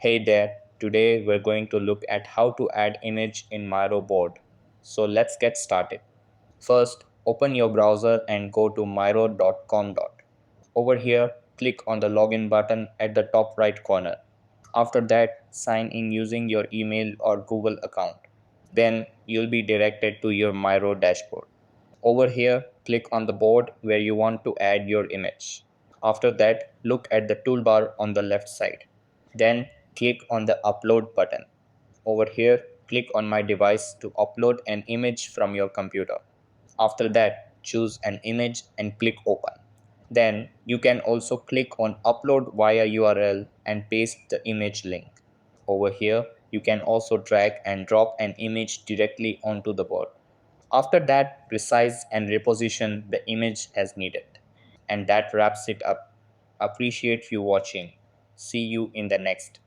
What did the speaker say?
Hey there, today we're going to look at how to add image in Miro board. So let's get started. First, open your browser and go to miro.com. Over here, click on the login button at the top right corner. After that, sign in using your email or Google account. Then you'll be directed to your Miro dashboard. Over here, click on the board where you want to add your image. After that, look at the toolbar on the left side. Then click on the upload button. Over here, click on my device to upload an image from your computer. After that, choose an image and click open. Then you can also click on upload via URL and paste the image link. Over here, you can also drag and drop an image directly onto the board. After that, resize and reposition the image as needed. And that wraps it up. Appreciate you watching. See you in the next.